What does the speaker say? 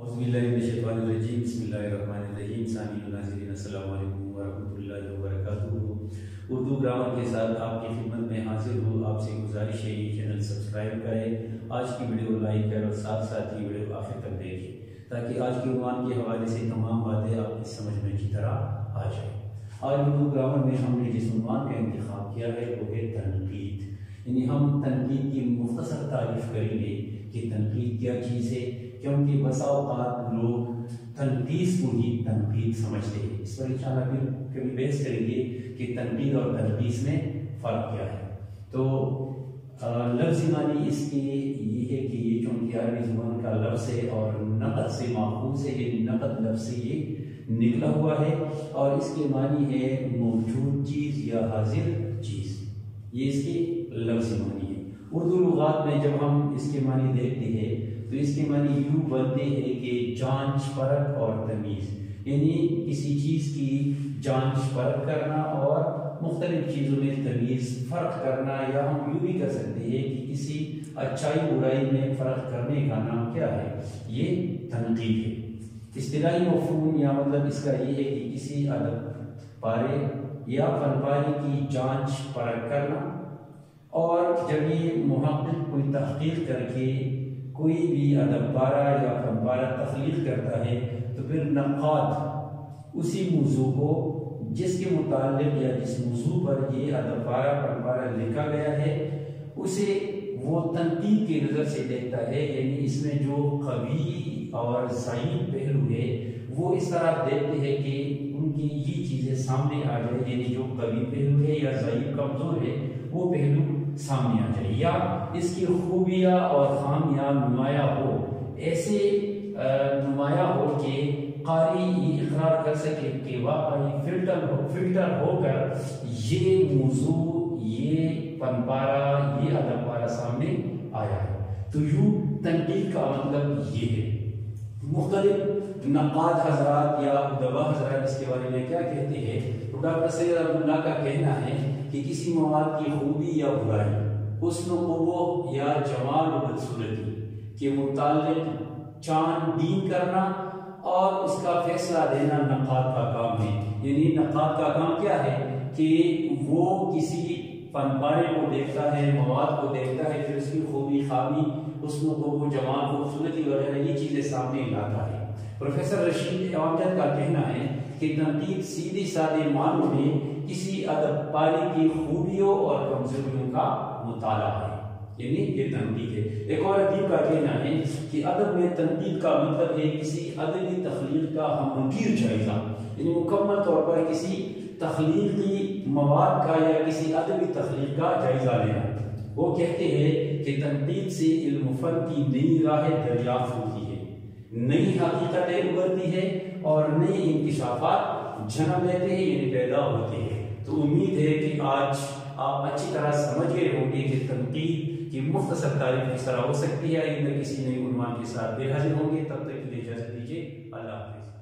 اعوذ باللہ من الشیطان الرجیم بسم اللہ الرحمن الرحیم سامعین و ناظرین السلام علیکم ورحمۃ اللہ وبرکاتہ۔ اردو گرامر کے ساتھ آپ کی خدمت میں حاضر ہوں۔ آپ سے گزارش ہے یہ چینل سبسکرائب کریں، آج کی ویڈیو لائک کریں اور ساتھ ساتھ ہی ویڈیو آخر تک دیکھیں تاکہ آج کے عنوان کے حوالے سے تمام باتیں آپ کی سمجھ میں اچھی طرح آ جائیں۔ آج اردو گرامر میں ہم نے جس عنوان کا انتخاب کیا ہے وہ ہے تنقید، یعنی ہم تنقید کی مختصر تعریف کریں گے کہ تنقید کیا چیز ہے، کیونکہ بسا اوقات لوگ تنقید کو ہی تنقید سمجھتے ہیں۔ اس پر انشاءاللہ پھر کبھی بحث کریں گے کہ تنقید اور تنقید میں فرق کیا ہے۔ تو لفظی معنی اس کی یہ ہے کہ یہ چونکہ عربی زبان کا لفظ ہے اور نقد سے ماخوذ ہے، یہ نقد لفظ سے یہ نکلا ہوا ہے اور اس کے معنی ہے موجود چیز یا حاضر چیز، یہ اس کی لفظی معنی ہے۔ اردو لغات میں جب ہم اس کے معنی دیکھتے ہیں تو اس کے معنی یوں بنتے ہیں کہ جانچ پرکھ اور تمیز، یعنی کسی چیز کی جانچ پرکھ کرنا اور مختلف چیزوں میں تمیز فرق کرنا، یا ہم یوں بھی کر سکتے ہیں کہ کسی اچھائی برائی میں فرق کرنے کا نام کیا ہے، یہ تنقید ہے۔ اصطلاحی مفہوم یا مطلب اس کا یہ ہے کہ کسی ادب پارے یا فن پارے کی جانچ پرکھ کرنا، اور جب یہ محقق کوئی تحقیق کر کے کوئی بھی ادب پارہ یا فن پارہ تخلیق کرتا ہے تو پھر نقاد اسی موضوع کو جس کے متعلق یا جس موضوع پر یہ ادب پارہ فن پارہ لکھا گیا ہے اسے وہ تنقید کی نظر سے دیکھتا ہے، یعنی اس میں جو قوی اور ضعیف پہلو ہے وہ اس طرح دیکھتے ہیں کہ ان کی یہ چیزیں سامنے آ جائے، یعنی جو قوی پہلو ہے یا ضعیف کمزور ہے وہ پہلو سامنے آ جائے، یا اس کی خوبیاں اور خامیاں نمایاں ہو، ایسے نمایاں ہو کہ قاری یہ اقرار کر سکے کہ واقعی فلٹر ہو کر یہ موضوع، یہ فن پارہ، یہ ادب پارہ سامنے آیا ہے۔ تو یوں تنقید کا مطلب یہ ہے۔ مختلف نقاد حضرات یا ادبا حضرات اس کے بارے میں کیا کہتے ہیں، تو ڈاکٹر سید عبداللہ کا کہنا ہے کہ کسی مواد کی خوبی یا برائی، حسن و قبح یا جمال و بدصورتی کے متعلق چان بین کرنا اور اس کا فیصلہ دینا نقاد کا کام ہے۔ یعنی نقاد کا کام کیا ہے کہ وہ کسی فن پارے کو دیکھتا ہے، مواد کو دیکھتا ہے، پھر اس کی خوبی خامی، حسن و قبح، جمال، خوبصورتی وغیرہ یہ چیزیں سامنے لاتا ہے۔ پروفیسر رشید امجد کا کہنا ہے کہ تنقید سیدھی سادے معنوں میں کسی ادب پارے کی خوبیوں اور کمزوریوں کا مطالعہ ہے، یعنی یہ تنقید ہے۔ ایک اور ادیب کا کہنا ہے کہ ادب میں تنقید کا مطلب ہے کسی ادبی تخلیق کا ہمگیر جائزہ، یعنی مکمل طور پر کسی تخلیقی مواد کا یا کسی ادبی تخلیق کا جائزہ لینا۔ وہ کہتے ہیں کہ تنقید سے علم و فن کی نئی راہیں دریافت ہوتی ہے، نئی حقیقتیں ابھرتی ہے اور نئے انکشافات جنم لیتے ہیں، یعنی پیدا ہوتے ہیں۔ تو امید ہے کہ آج آپ اچھی طرح سمجھ گئے ہوں گے کہ تنقید کی مختصر تعریف کس طرح ہو سکتی ہے۔ آئندہ کسی نئے عنوان کے ساتھ بے حاضر ہوں گے، تب تک کے لیے اجازت دیجیے، اللہ حافظ۔